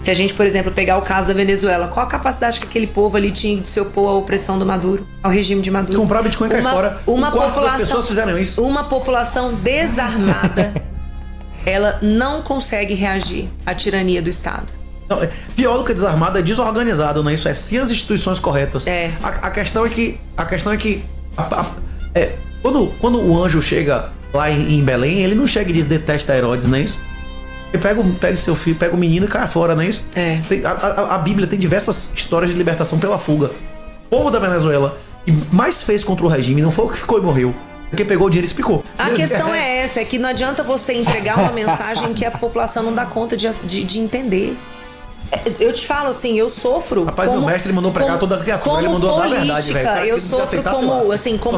Se a gente, por exemplo, pegar o caso da Venezuela, qual a capacidade que aquele povo ali tinha de se opor à opressão do Maduro, ao regime de Maduro? Comprar Bitcoin e cair fora. Uma população, das pessoas fizeram isso. Uma população desarmada, ela não consegue reagir à tirania do Estado. Não, pior do que desarmado é desorganizado, não é isso? É sem as instituições corretas. É. A questão é que quando o anjo chega lá em Belém, ele não chega e diz detesta Herodes, não é isso? Ele pega seu filho, pega o menino e cai fora, não é isso? É. A Bíblia tem diversas histórias de libertação pela fuga. O povo da Venezuela, que mais fez contra o regime, não foi o que ficou e morreu. Porque pegou o dinheiro e explicou. A questão é essa, é que não adianta você entregar uma mensagem que a população não dá conta de entender. Eu te falo assim, eu sofro. Rapaz, meu mestre mandou pregar toda a criatura, ele mandou dar a verdade, velho. Eu sofro como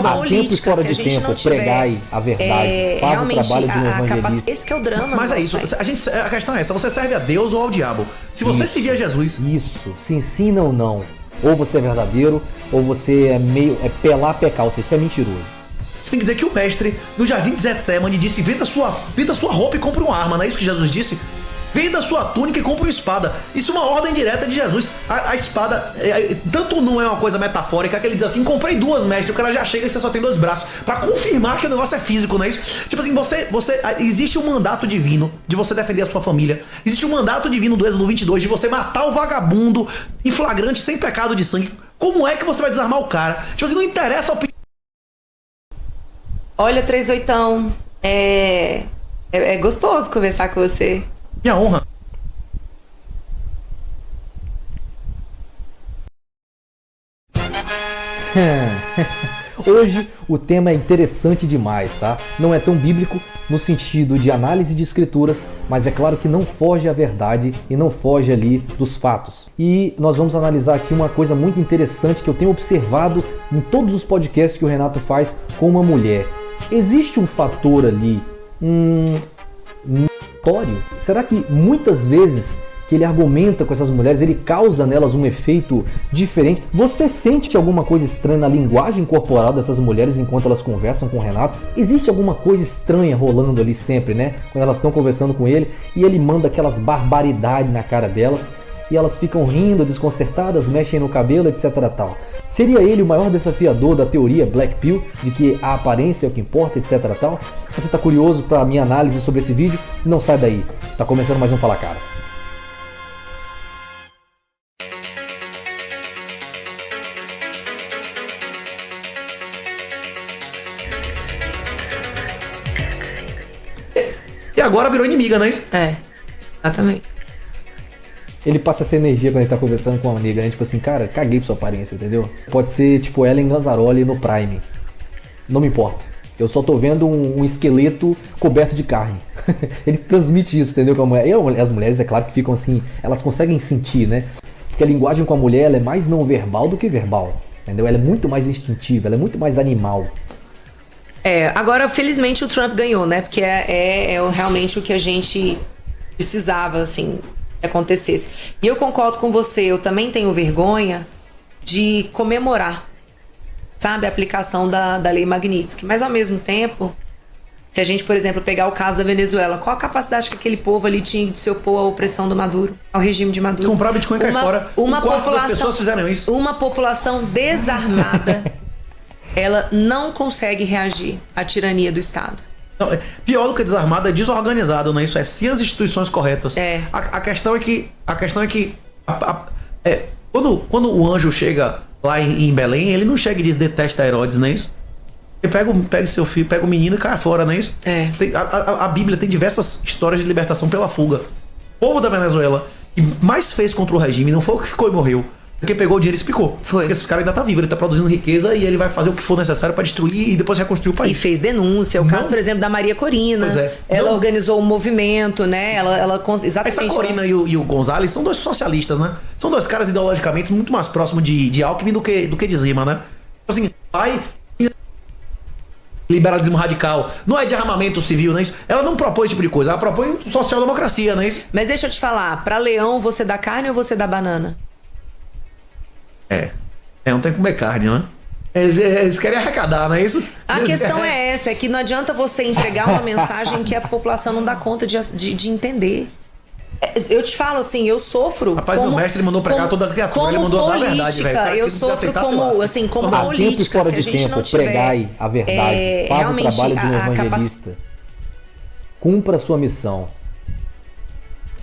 política, fora se a de gente tempo, não tiver pregai a verdade, faz o trabalho de um evangelista. Esse que é o drama. Mas é isso, a questão é essa, você serve a Deus ou ao diabo? Se você seguir a Jesus... Isso, se ensina ou não. Ou você é verdadeiro, ou você é pelar pecar, ou seja, você é mentiroso. Você tem que dizer que o mestre, no jardim de Getsemane, disse: venda sua roupa e compre uma arma, não é isso que Jesus disse? Venda sua túnica e compre uma espada. Isso é uma ordem direta de Jesus. A espada, tanto não é uma coisa metafórica, que ele diz assim: comprei duas, mestre. O cara já chega e você só tem dois braços. Pra confirmar que o negócio é físico, não é isso? Tipo assim, existe um mandato divino de você defender a sua família. Existe um mandato divino do Êxodo 22 de você matar o vagabundo em flagrante, sem pecado de sangue. Como é que você vai desarmar o cara? Tipo assim, não interessa a opinião. Olha, 38ão, é gostoso conversar com você. Minha honra. Hoje o tema é interessante demais, tá? Não é tão bíblico no sentido de análise de escrituras, mas é claro que não foge à verdade e não foge ali dos fatos. E nós vamos analisar aqui uma coisa muito interessante que eu tenho observado em todos os podcasts que o Renato faz com uma mulher. Existe um fator ali, notório? Será que muitas vezes que ele argumenta com essas mulheres, ele causa nelas um efeito diferente? Você sente alguma coisa estranha na linguagem corporal dessas mulheres enquanto elas conversam com o Renato? Existe alguma coisa estranha rolando ali sempre, né? Quando elas estão conversando com ele e ele manda aquelas barbaridades na cara delas e elas ficam rindo, desconcertadas, mexem no cabelo, etc. tal. Seria ele o maior desafiador da teoria Black Pill, de que a aparência é o que importa, etc. tal? Se você está curioso para a minha análise sobre esse vídeo, não sai daí. Tá começando mais um Fala Caras. E agora virou inimiga, não é isso? É, exatamente. Ele passa essa energia quando ele tá conversando com uma amiga, né? Tipo assim, cara, caguei pra sua aparência, entendeu? Pode ser tipo Ellen Gazzaroli no Prime. Não me importa. Eu só tô vendo um esqueleto coberto de carne. Ele transmite isso, entendeu? Com a mulher. E as mulheres, é claro que ficam assim, elas conseguem sentir, né? Porque a linguagem com a mulher ela é mais não verbal do que verbal. Entendeu? Ela é muito mais instintiva, ela é muito mais animal. Agora, felizmente, o Trump ganhou, né? Porque é realmente o que a gente precisava, assim, que acontecesse. E eu concordo com você, eu também tenho vergonha de comemorar, sabe, a aplicação da Lei Magnitsky. Mas, ao mesmo tempo, se a gente, por exemplo, pegar o caso da Venezuela, qual a capacidade que aquele povo ali tinha de se opor à opressão do Maduro, ao regime de Maduro? Comprar Bitcoin e cair fora. Das pessoas fizeram isso. Uma população desarmada, ela não consegue reagir à tirania do Estado. Não, pior do que desarmado é desorganizado, não é isso? É sem as instituições corretas. A questão é que quando o anjo chega lá em Belém, ele não chega e diz detesta Herodes, não é isso? Ele pega seu filho, pega o menino e cai fora, não é isso? A Bíblia tem diversas histórias de libertação pela fuga. O povo da Venezuela, que mais fez contra o regime, não foi o que ficou e morreu. Porque pegou o dinheiro e explicou. Foi. Porque esse cara ainda tá vivo, ele tá produzindo riqueza e ele vai fazer o que for necessário para destruir e depois reconstruir o país. E fez denúncia. O caso, por exemplo, da Maria Corina. Pois é. Ela organizou um movimento, né? Exatamente. Essa Corina e o Gonzalez são dois socialistas, né? São dois caras ideologicamente muito mais próximos de Alckmin do que de Zema, né? Assim, pai, liberalismo radical, não é de armamento civil, não é isso? Ela não propõe esse tipo de coisa, ela propõe social-democracia, não é isso? Mas deixa eu te falar, pra leão você dá carne ou você dá banana? Não tem que comer carne, né? Eles querem arrecadar, não é isso? A questão é essa, é que não adianta você entregar uma mensagem que a população não dá conta de entender. Eu te falo assim, eu sofro. Rapaz, meu mestre mandou pregar toda a criatura, ele mandou dar a verdade, velho. Política, eu sofro como, assim, como A política. tempo e fora Se a de gente tempo, não tiver pregai a verdade, faz o realmente trabalho de um evangelista. Cumpra a sua missão.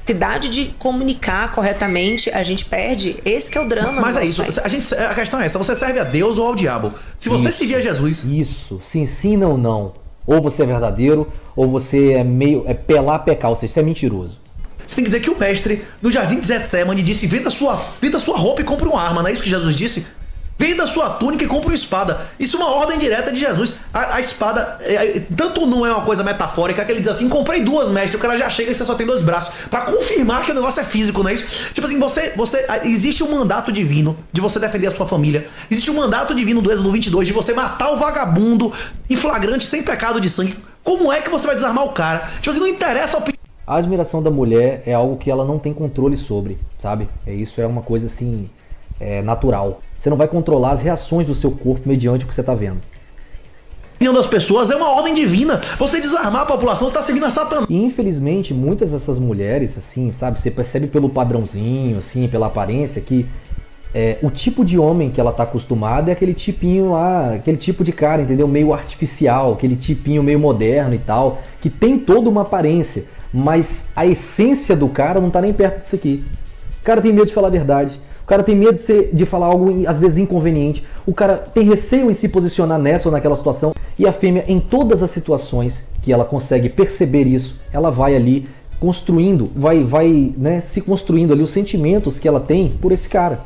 Capacidade de comunicar corretamente, a gente perde. Esse que é o drama. Mas é isso, a questão é essa, você serve a Deus ou ao diabo? Se você Isso, seguir a Jesus... Isso, se ensina ou não. Ou você é verdadeiro, ou você é pelar pecar, ou seja, você é mentiroso. Você tem que dizer que o mestre, no jardim de Getsemane, disse: venda sua roupa e compre uma arma. Não é isso que Jesus disse? Venda sua túnica e compre uma espada. Isso é uma ordem direta de Jesus. A espada, tanto não é uma coisa metafórica, que ele diz assim: comprei duas, mestre. O cara já chega e você só tem dois braços. Pra confirmar que o negócio é físico, não é isso? Tipo assim, existe um mandato divino de você defender a sua família. Existe um mandato divino do Êxodo 22 de você matar o vagabundo em flagrante, sem pecado de sangue. Como é que você vai desarmar o cara? Tipo assim, não interessa a opinião. A admiração da mulher é algo que ela não tem controle sobre, sabe? Isso é uma coisa assim, natural. Você não vai controlar as reações do seu corpo mediante o que você está vendo. A opinião das pessoas é uma ordem divina. Você desarmar a população, você está servindo a Satanás. E infelizmente, muitas dessas mulheres, assim, sabe? Você percebe pelo padrãozinho, assim, pela aparência, que o tipo de homem que ela tá acostumada é aquele tipinho lá, aquele tipo de cara, entendeu? Meio artificial, aquele tipinho meio moderno e tal, que tem toda uma aparência, mas a essência do cara não tá nem perto disso aqui. O cara tem medo de falar a verdade, o cara tem medo de falar algo às vezes inconveniente, o cara tem receio em se posicionar nessa ou naquela situação, e a fêmea, em todas as situações que ela consegue perceber isso, ela vai ali construindo, né, se construindo ali os sentimentos que ela tem por esse cara.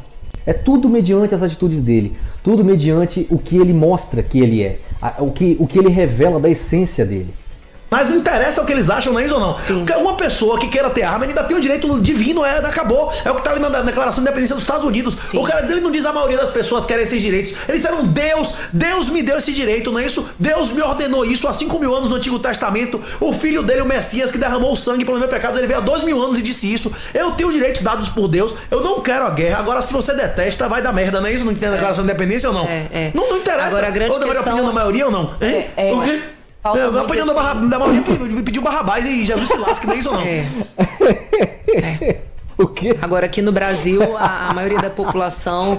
É tudo mediante as atitudes dele, tudo mediante o que ele mostra que ele é, o que ele revela da essência dele. Mas não interessa o que eles acham, não é isso ou não? Sim. Porque uma pessoa que queira ter arma, ele ainda tem o direito divino, acabou. É o que tá ali na Declaração de Independência dos Estados Unidos. Sim. O cara dele não diz a maioria das pessoas querem esses direitos. Eles disseram: Deus me deu esse direito, não é isso? Deus me ordenou isso há 5.000 anos no Antigo Testamento. O filho dele, o Messias, que derramou o sangue pelos meus pecados, ele veio há 2.000 anos e disse isso. Eu tenho direitos dados por Deus, eu não quero a guerra. Agora, se você detesta, vai dar merda, não é isso? Não entende a Declaração de Independência ou não? Não interessa. Agora, a grande ou questão... a opinião da maioria ou não? O quê? A opinião da maioria pediu Barrabás e Jesus se lasque, não é isso ou não? O quê? Agora, aqui no Brasil, a maioria da população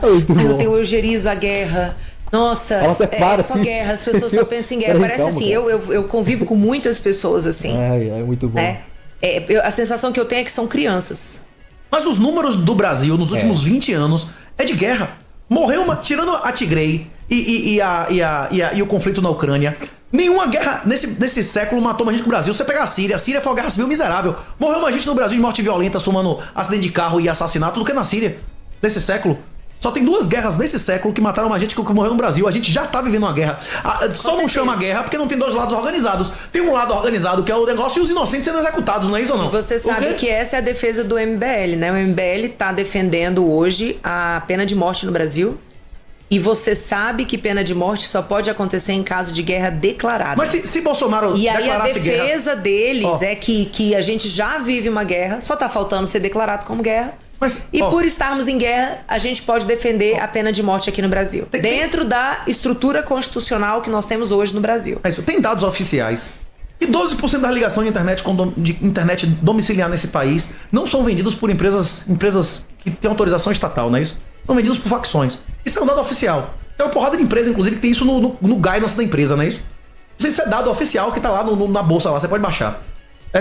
tem o eugerizo à guerra. Nossa, só assim. guerra, as pessoas só pensam em guerra. Parece calma, assim, eu convivo com muitas pessoas assim. É muito bom. A sensação que eu tenho é que são crianças. Mas os números do Brasil nos últimos 20 anos é de guerra. Morreu tirando a Tigray e o conflito na Ucrânia. Nenhuma guerra nesse século matou mais gente que o Brasil. Você pegar a Síria foi uma guerra civil miserável. Morreu mais gente no Brasil de morte violenta, somando acidente de carro e assassinato, do que na Síria. Nesse século. Só tem 2 guerras nesse século que mataram mais gente que morreu no Brasil. A gente já tá vivendo uma guerra. Só não chama guerra porque não tem 2 lados organizados. Tem um lado organizado que é o negócio e os inocentes sendo executados, não é isso ou não? Você sabe que essa é a defesa do MBL, né? O MBL tá defendendo hoje a pena de morte no Brasil. E você sabe que pena de morte só pode acontecer em caso de guerra declarada. Mas se Bolsonaro e aí a defesa guerra... deles é que a gente já vive uma guerra, só tá faltando ser declarado como guerra. Por estarmos em guerra, a gente pode defender a pena de morte aqui no Brasil. Dentro da estrutura constitucional que nós temos hoje no Brasil. Tem dados oficiais. E 12% da ligação de internet domiciliar nesse país não são vendidos por empresas que têm autorização estatal, não é isso? São vendidos por facções. Isso é um dado oficial. Tem uma porrada de empresa, inclusive, que tem isso no guidance da empresa, não é isso? Não sei se é dado oficial que tá lá na bolsa, lá, você pode baixar.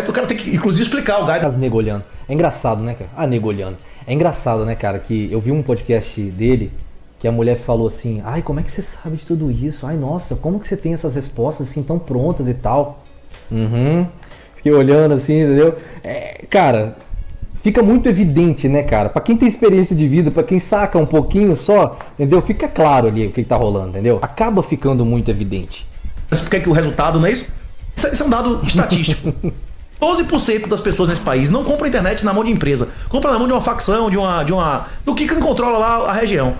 O cara tem que, inclusive, explicar o guidance. As negolhando. É engraçado, né, cara? Negolhando. É engraçado, né, cara, que eu vi um podcast dele que a mulher falou assim: ai, como é que você sabe de tudo isso? Ai, nossa, como que você tem essas respostas assim tão prontas e tal? Fiquei olhando assim, entendeu? Cara... Fica muito evidente, né, cara? Pra quem tem experiência de vida, pra quem saca um pouquinho só, entendeu? Fica claro ali o que tá rolando, entendeu? Acaba ficando muito evidente. Mas por que o resultado não é isso? Isso é um dado estatístico. 12% das pessoas nesse país não compram internet na mão de empresa. Compra na mão de uma facção, do que controla lá a região.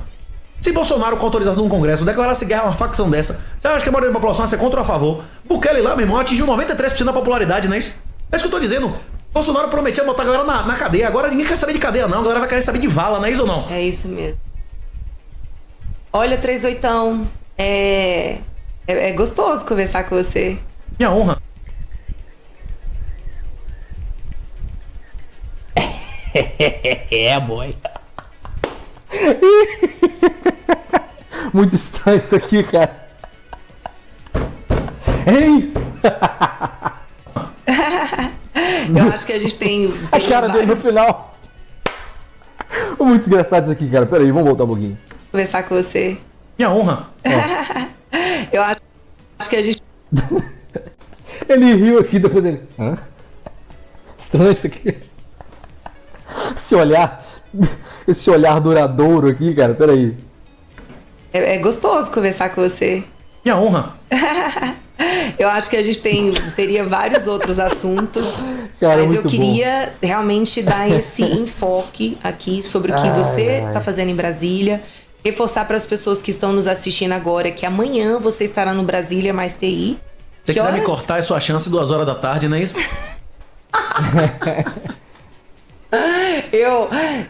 Se Bolsonaro, com autorização do Congresso, declarasse guerra a uma facção dessa, você acha que a maioria da população vai ser contra ou a favor? Bukele lá, meu irmão, atingiu 93% da popularidade, não é isso? É isso que eu tô dizendo. Bolsonaro prometia botar a galera na cadeia. Agora ninguém quer saber de cadeia, não. A galera vai querer saber de vala, não é isso ou não? É isso mesmo. Olha, 38, é gostoso conversar com você. Minha honra. É, boy. Muito estranho isso aqui, cara. Ei! Eu acho que a gente tem A cara dele no final. Muito engraçado isso aqui, cara. Pera aí, vamos voltar um pouquinho. Conversar com você. Minha honra. Eu acho que a gente... Ele riu aqui, depois ele... Hã? Estranho isso aqui. Esse olhar duradouro aqui, cara. Pera aí. É gostoso conversar com você. Minha honra. Eu acho que a gente teria vários outros assuntos, Cara, mas eu muito queria realmente dar esse enfoque aqui sobre o que você está fazendo em Brasília, reforçar para as pessoas que estão nos assistindo agora que amanhã você estará no Brasília Mais TI. Se quiser me cortar, é sua chance, 2 horas da tarde, não é isso?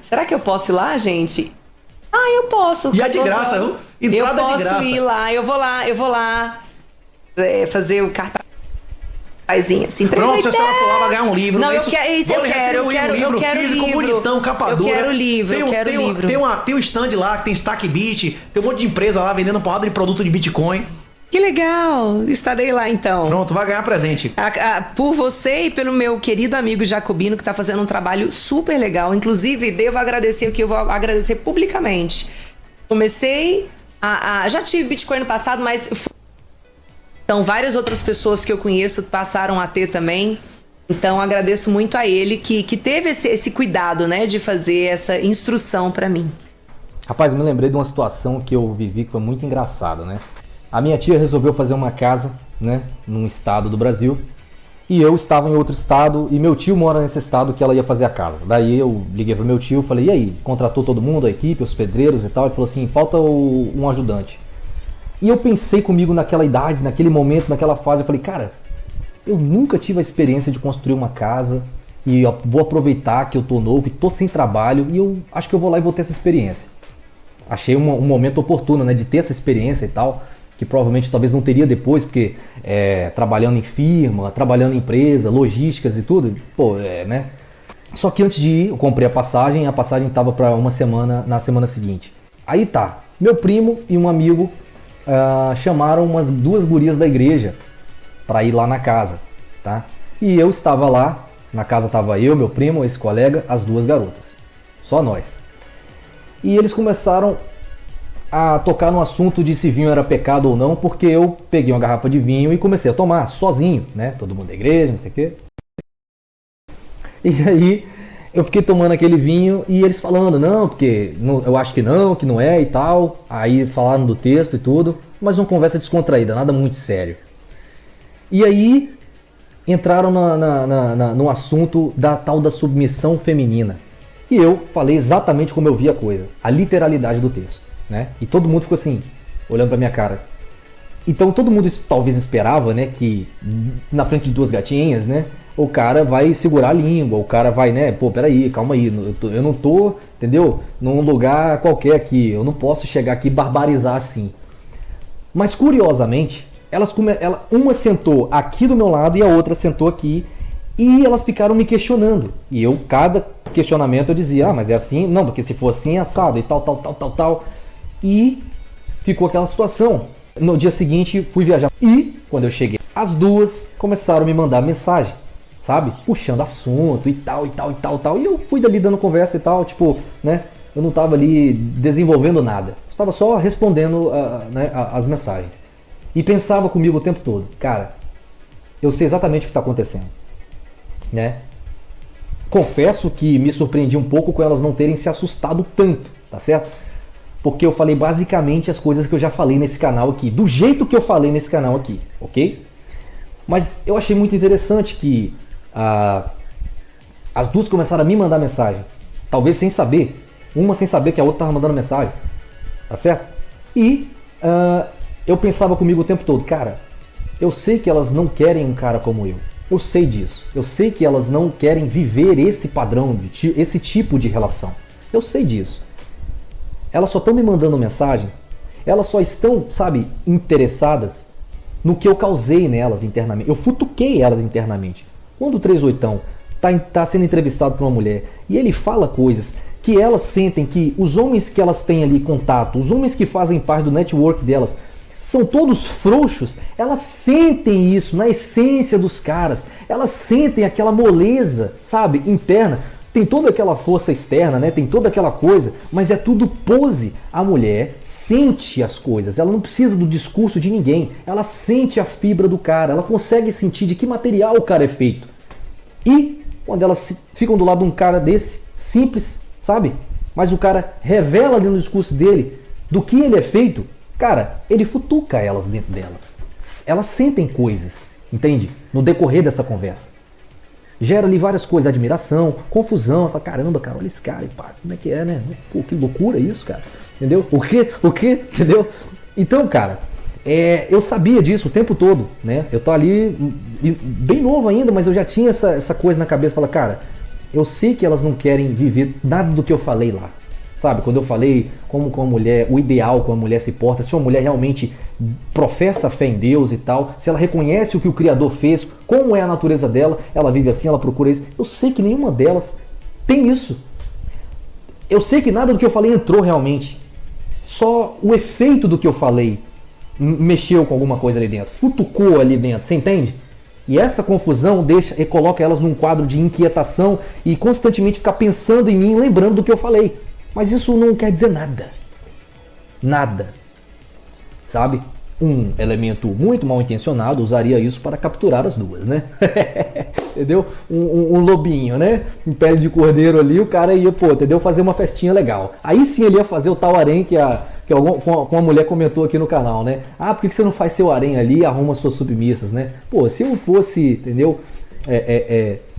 Será que eu posso ir lá, gente? Eu posso. E é de graça, viu? Entrada eu posso de graça. ir lá, eu vou lá fazer o cartazinho assim. Pronto, se a senhora for lá, vai ganhar um livro. Não, é eu quero isso, eu quero físico, livro. bonitão, capa dura. Eu quero livro, eu quero livro. Tem um stand lá que tem Stack Bit, tem um monte de empresa lá vendendo porrada de produto de Bitcoin. Que legal, estarei lá então. Pronto, vai ganhar presente. Por você e pelo meu querido amigo Jacobino, que está fazendo um trabalho super legal. Inclusive, devo agradecer o que eu vou agradecer publicamente. Comecei já tive Bitcoin no passado, mas então várias outras pessoas que eu conheço passaram a ter também. Então agradeço muito a ele que teve esse cuidado, né, de fazer essa instrução para mim. Rapaz, eu me lembrei de uma situação que eu vivi que foi muito engraçada, né? A minha tia resolveu fazer uma casa, né, num estado do Brasil, e eu estava em outro estado, e meu tio mora nesse estado que ela ia fazer a casa. Daí eu liguei pro meu tio, falei, e aí, contratou todo mundo, a equipe, os pedreiros e tal? Ele falou assim, falta um ajudante. E eu pensei comigo naquela idade, naquele momento, naquela fase, eu falei, cara, eu nunca tive a experiência de construir uma casa, e eu vou aproveitar que eu tô novo e tô sem trabalho, e eu acho que eu vou lá e vou ter essa experiência. Achei um momento oportuno, né, de ter essa experiência e tal, que provavelmente talvez não teria depois, porque trabalhando em firma, trabalhando em empresa, logísticas e tudo, né? Só que antes de ir, eu comprei a passagem estava para uma semana, na semana seguinte. Aí tá, meu primo e um amigo chamaram umas 2 gurias da igreja para ir lá na casa, tá? E eu estava lá, na casa estava eu, meu primo, esse colega, as 2 garotas, só nós. E eles começaram a tocar no assunto de se vinho era pecado ou não, porque eu peguei uma garrafa de vinho e comecei a tomar sozinho, né? Todo mundo da igreja, não sei o quê. E aí eu fiquei tomando aquele vinho e eles falando, não, porque eu acho que não é e tal. Aí falaram do texto e tudo, mas uma conversa descontraída, nada muito sério. E aí entraram no assunto da tal da submissão feminina. E eu falei exatamente como eu vi a coisa, a literalidade do texto. Né? E todo mundo ficou assim, olhando pra minha cara. Então todo mundo talvez esperava, né, que na frente de 2 gatinhas, né, o cara vai segurar a língua, o cara vai, né, peraí, calma aí, eu não tô, entendeu, num lugar qualquer aqui, eu não posso chegar aqui e barbarizar assim. Mas curiosamente, uma sentou aqui do meu lado e a outra sentou aqui, e elas ficaram me questionando. E eu, cada questionamento eu dizia, mas é assim? Não, porque se for assim é assado e tal. E ficou aquela situação. No dia seguinte fui viajar. E quando eu cheguei, as 2 começaram a me mandar mensagem, sabe? Puxando assunto e tal. E eu fui dali dando conversa e tal, tipo, né? Eu não tava ali desenvolvendo nada. Eu estava só respondendo né, as mensagens. E pensava comigo o tempo todo, cara, eu sei exatamente o que está acontecendo, né? Confesso que me surpreendi um pouco com elas não terem se assustado tanto, tá certo? Porque eu falei basicamente as coisas que eu já falei nesse canal aqui, do jeito que eu falei nesse canal aqui, ok? Mas eu achei muito interessante que as 2 começaram a me mandar mensagem, talvez sem saber, uma sem saber que a outra estava mandando mensagem, tá certo? E eu pensava comigo o tempo todo, cara, eu sei que elas não querem um cara como eu sei disso, eu sei que elas não querem viver esse padrão, esse tipo de relação, eu sei disso. Elas só estão me mandando mensagem, elas só estão, sabe, interessadas no que eu causei nelas internamente. Eu futuquei elas internamente. Quando o 38 tá sendo entrevistado por uma mulher e ele fala coisas que elas sentem que os homens que elas têm ali contato, os homens que fazem parte do network delas, são todos frouxos, elas sentem isso na essência dos caras, elas sentem aquela moleza, sabe, interna. Tem toda aquela força externa, né? Tem toda aquela coisa, mas é tudo pose. A mulher sente as coisas, ela não precisa do discurso de ninguém, ela sente a fibra do cara, ela consegue sentir de que material o cara é feito. E quando elas ficam do lado de um cara desse, simples, sabe? Mas o cara revela ali no discurso dele do que ele é feito, cara, ele futuca elas dentro delas. Elas sentem coisas, entende? No decorrer dessa conversa. Gera ali várias coisas, admiração, confusão. Fala, caramba, cara, olha esse cara, e pá, como é que é, né? Pô, que loucura isso, cara. Entendeu? O quê? Entendeu? Então, cara, eu sabia disso o tempo todo, né? Eu tô ali, bem novo ainda, mas eu já tinha essa coisa na cabeça. Fala, cara, eu sei que elas não querem viver nada do que eu falei lá. Sabe, quando eu falei como com a mulher, o ideal como a mulher se porta, se uma mulher realmente professa a fé em Deus e tal, se ela reconhece o que o Criador fez, como é a natureza dela, ela vive assim, ela procura isso. Eu sei que nenhuma delas tem isso. Eu sei que nada do que eu falei entrou realmente. Só o efeito do que eu falei mexeu com alguma coisa ali dentro, futucou ali dentro, você entende? E essa confusão deixa e coloca elas num quadro de inquietação e constantemente ficar pensando em mim, lembrando do que eu falei. Mas isso não quer dizer nada. Nada. Sabe? Um elemento muito mal intencionado usaria isso para capturar as duas, né? Entendeu? Um lobinho, né? Em pele de cordeiro ali, o cara ia, pô, entendeu? Fazer uma festinha legal. Aí sim ele ia fazer o tal harém que uma mulher comentou aqui no canal, né? Ah, por que você não faz seu harém ali e arruma suas submissas, né? Pô, se eu fosse, entendeu?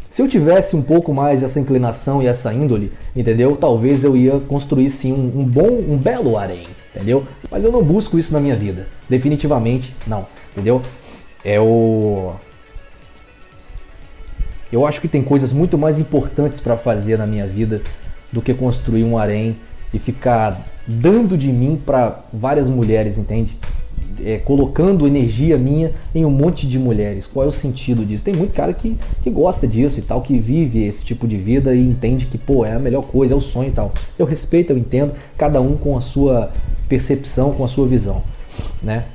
Se eu tivesse um pouco mais essa inclinação e essa índole, entendeu? Talvez eu ia construir sim um belo harém, entendeu? Mas eu não busco isso na minha vida. Definitivamente não, entendeu? Eu acho que tem coisas muito mais importantes para fazer na minha vida do que construir um harém e ficar dando de mim para várias mulheres, entende? Colocando energia minha em um monte de mulheres. Qual é o sentido disso? Tem muito cara que gosta disso e tal, que vive esse tipo de vida e entende que, pô, é a melhor coisa, é o sonho e tal. Eu respeito, eu entendo, cada um com a sua percepção, com a sua visão, né?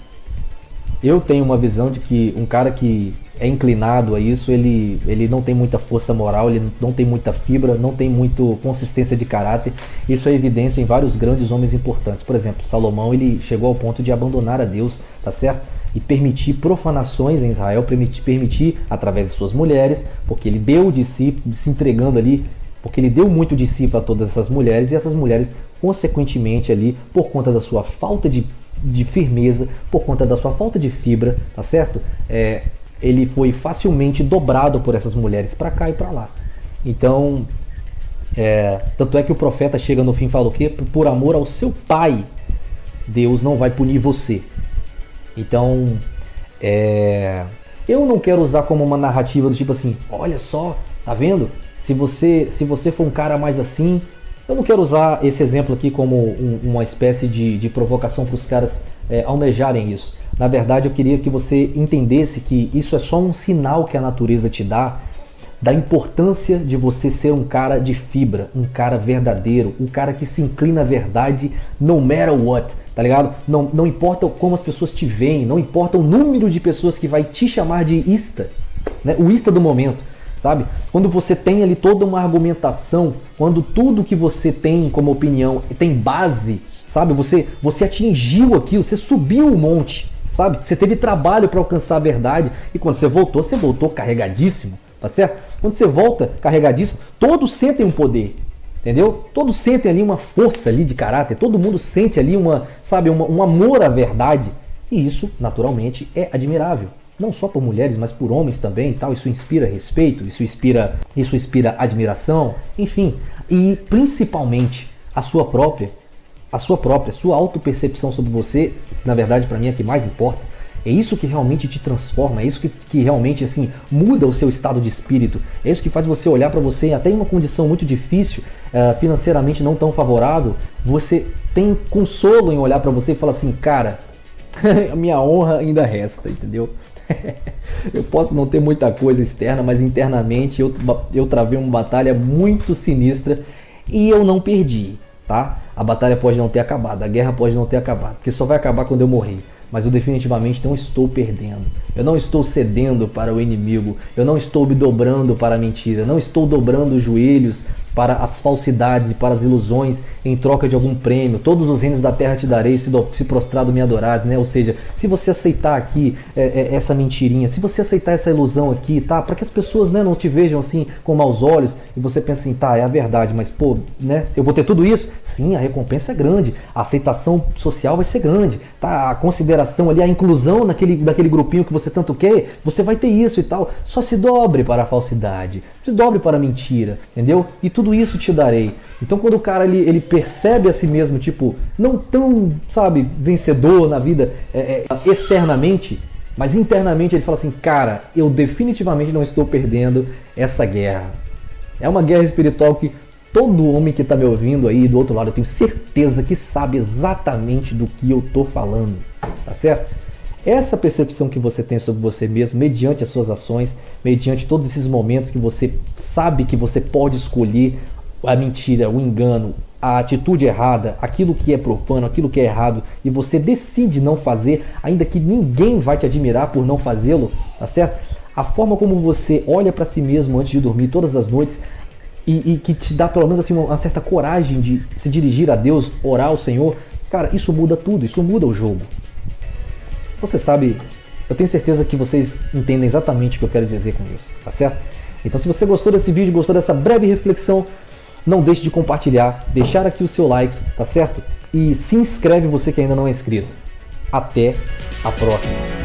Eu tenho uma visão de que um cara que é inclinado a isso, ele não tem muita força moral, ele não tem muita fibra, não tem muita consistência de caráter. Isso é evidência em vários grandes homens importantes. Por exemplo, Salomão, ele chegou ao ponto de abandonar a Deus, tá certo? E permitir profanações em Israel, permitir através de suas mulheres, porque ele deu de si, se entregando ali, porque ele deu muito de si para todas essas mulheres, e essas mulheres, consequentemente ali, por conta da sua falta de firmeza, por conta da sua falta de fibra, tá certo? Ele foi facilmente dobrado por essas mulheres para cá e para lá. Então, tanto é que o profeta chega no fim e fala o quê? Por amor ao seu pai, Deus não vai punir você. Então, eu não quero usar como uma narrativa do tipo assim, olha só, tá vendo? Se você for um cara mais assim, eu não quero usar esse exemplo aqui como uma espécie de provocação para os caras almejarem isso. Na verdade, eu queria que você entendesse que isso é só um sinal que a natureza te dá da importância de você ser um cara de fibra, um cara verdadeiro, um cara que se inclina à verdade no matter what, tá ligado? Não importa como as pessoas te veem, não importa o número de pessoas que vai te chamar de ista, né? O ista do momento, sabe? Quando você tem ali toda uma argumentação, quando tudo que você tem como opinião tem base, sabe? Você atingiu aquilo, você subiu o monte, sabe? Você teve trabalho para alcançar a verdade e quando você voltou carregadíssimo, tá certo? Quando você volta carregadíssimo, todos sentem um poder, entendeu? Todos sentem ali uma força ali de caráter, todo mundo sente ali um amor à verdade e isso, naturalmente, é admirável. Não só por mulheres, mas por homens também e tal. Isso inspira respeito, isso inspira admiração, enfim. E principalmente a sua autopercepção sobre você, na verdade, para mim é que mais importa. É isso que realmente te transforma, é isso que realmente assim muda o seu estado de espírito. É isso que faz você olhar para você, até em uma condição muito difícil, financeiramente não tão favorável, você tem consolo em olhar para você e falar assim, cara, a minha honra ainda resta, entendeu? Eu posso não ter muita coisa externa, mas internamente eu travei uma batalha muito sinistra e eu não perdi, tá? A batalha pode não ter acabado, a guerra pode não ter acabado, porque só vai acabar quando eu morrer. Mas eu definitivamente não estou perdendo. Eu não estou cedendo para o inimigo. Eu não estou me dobrando para a mentira. Eu não estou dobrando os joelhos para as falsidades e para as ilusões em troca de algum prêmio. Todos os reinos da terra te darei se prostrado me adorares, né? Ou seja, se você aceitar aqui essa mentirinha, se você aceitar essa ilusão aqui, tá? Para que as pessoas, né, não te vejam assim com maus olhos e você pensa assim, tá, é a verdade, mas pô, né? Eu vou ter tudo isso? Sim, a recompensa é grande. A aceitação social vai ser grande, tá? A consideração ali, a inclusão daquele grupinho que você tanto quer, você vai ter isso e tal. Só se dobre para a falsidade, se dobre para a mentira, entendeu? E tudo isso te darei. Então quando o cara ele percebe a si mesmo, tipo, não tão, sabe, vencedor na vida externamente, mas internamente ele fala assim, cara, eu definitivamente não estou perdendo essa guerra. É uma guerra espiritual que todo homem que está me ouvindo aí do outro lado, eu tenho certeza que sabe exatamente do que eu estou falando, tá certo? Essa percepção que você tem sobre você mesmo, mediante as suas ações, mediante todos esses momentos que você sabe que você pode escolher a mentira, o engano, a atitude errada, aquilo que é profano, aquilo que é errado, e você decide não fazer, ainda que ninguém vai te admirar por não fazê-lo, tá certo? A forma como você olha para si mesmo antes de dormir todas as noites e que te dá pelo menos assim uma certa coragem de se dirigir a Deus, orar ao Senhor, cara, isso muda tudo, isso muda o jogo. Você sabe, eu tenho certeza que vocês entendem exatamente o que eu quero dizer com isso, tá certo? Então se você gostou desse vídeo, gostou dessa breve reflexão, não deixe de compartilhar, deixar aqui o seu like, tá certo? E se inscreve você que ainda não é inscrito. Até a próxima!